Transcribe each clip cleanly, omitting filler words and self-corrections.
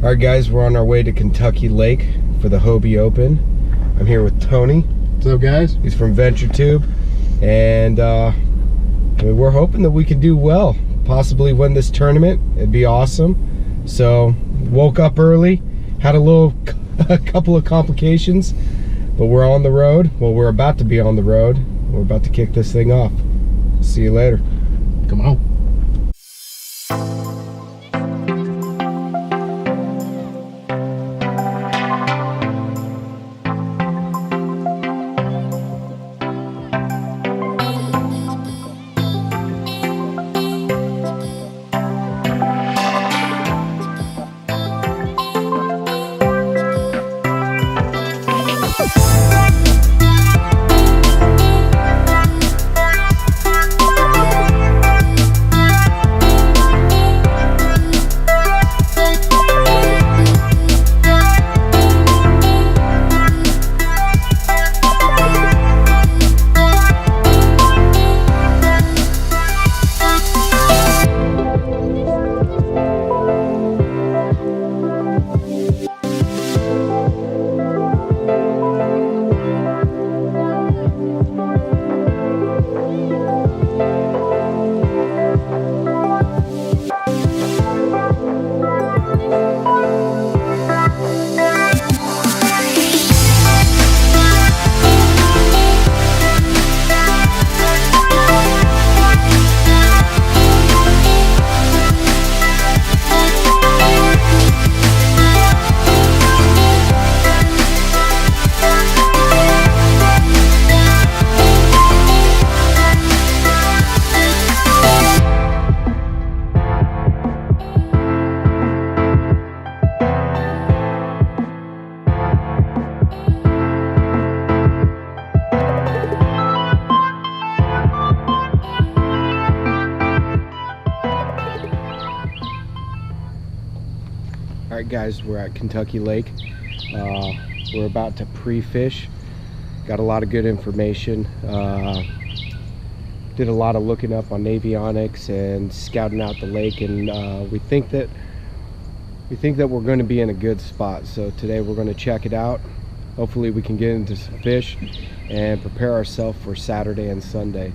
All right, guys, we're on our way to Kentucky Lake for the Hobie Open. I'm here with Tony. What's up, guys? He's from VentureTube, and I mean, we're hoping that we can do well, possibly win this tournament. It'd be awesome. So, woke up early, had a couple of complications, but we're on the road. Well, we're about to be on the road. We're about to kick this thing off. See you later. Come on. Alright, guys, we're at Kentucky Lake. We're about to pre-fish. Got a lot of good information. Did a lot of looking up on avionics and scouting out the lake, and we think that we're going to be in a good spot. So today we're going to check it out. Hopefully we can get into some fish and prepare ourselves for Saturday and Sunday.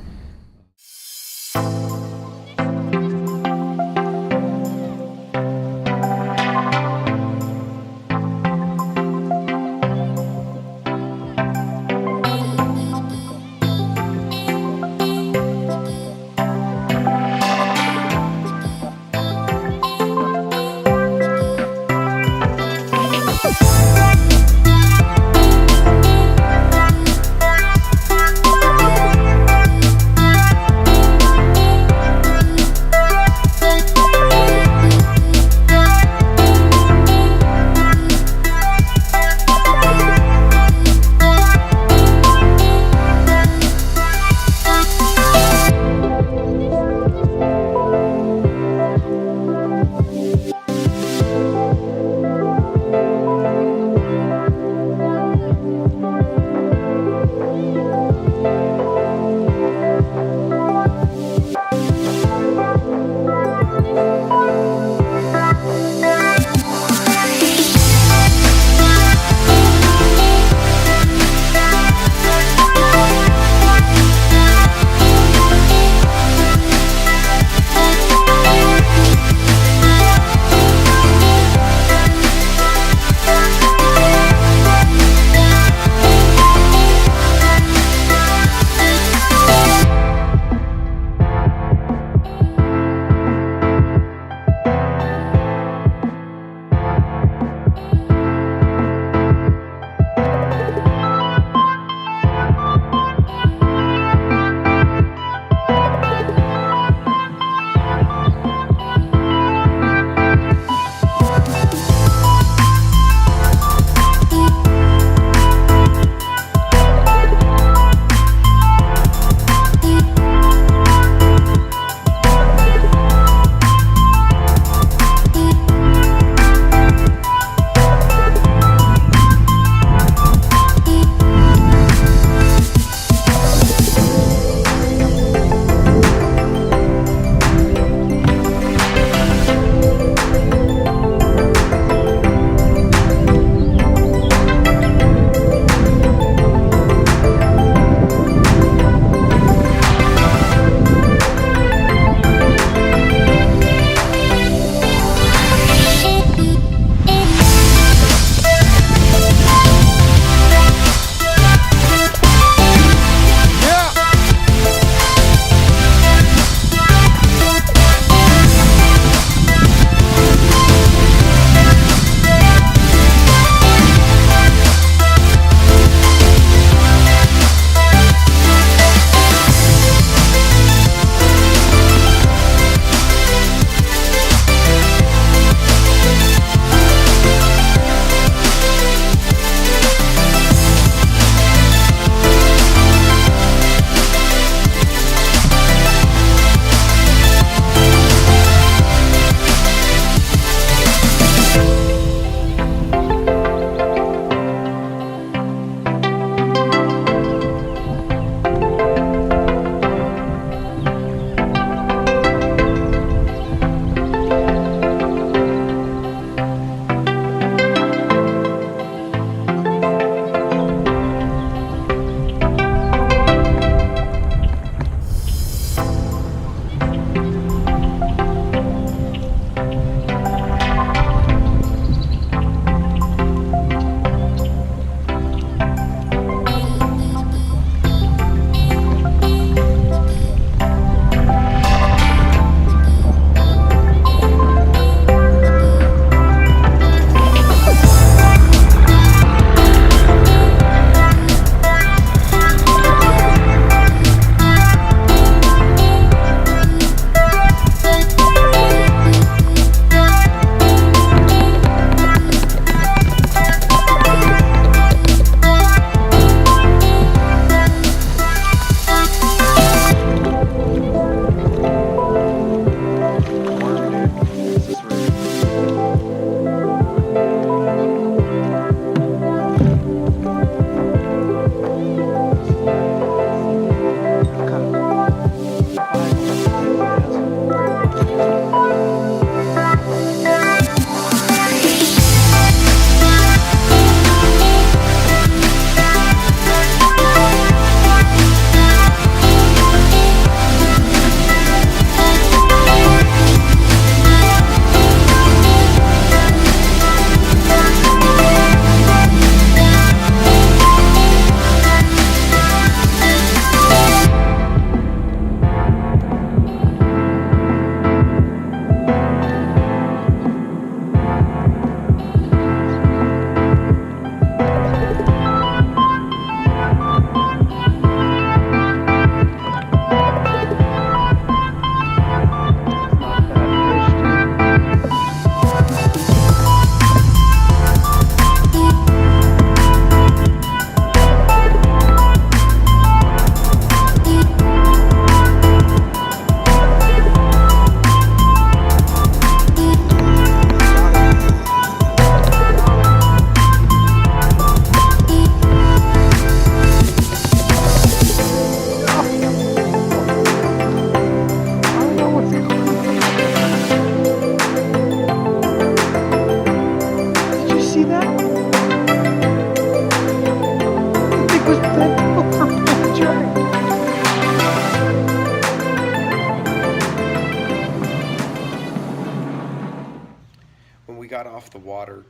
when we got off the water,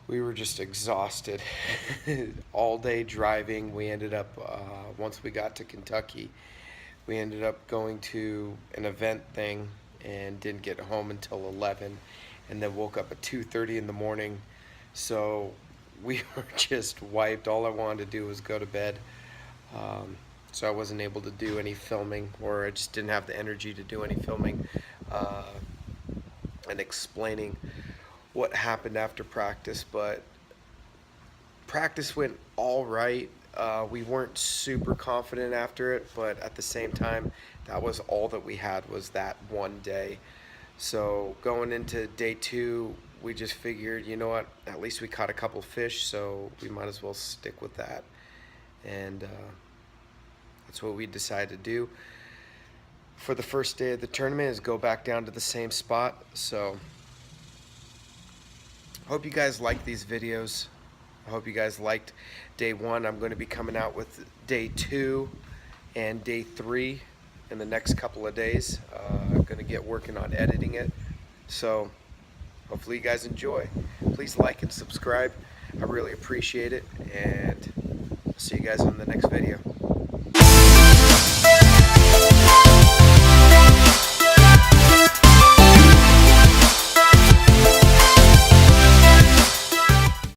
we were just exhausted. All day driving. We ended up, once we got to Kentucky, we ended up going to an event thing and didn't get home until 11, and then woke up at 2:30 in the morning. So we were just wiped. All I wanted to do was go to bed. So I wasn't able to do any filming, or I just didn't have the energy to do any filming and explaining what happened after practice. But practice went all right. We weren't super confident after it, but at the same time, that was all that we had, was that one day. So going into day 2, we just figured, you know what, at least we caught a couple fish, so we might as well stick with that. And that's what we decided to do for the first day of the tournament, is go back down to the same spot. So hope you guys like these videos. I hope you guys liked day 1. I'm going to be coming out with day 2 and day 3 in the next couple of days. I'm going to get working on editing it. So hopefully you guys enjoy. Please like and subscribe. I really appreciate it. And I'll see you guys on the next video.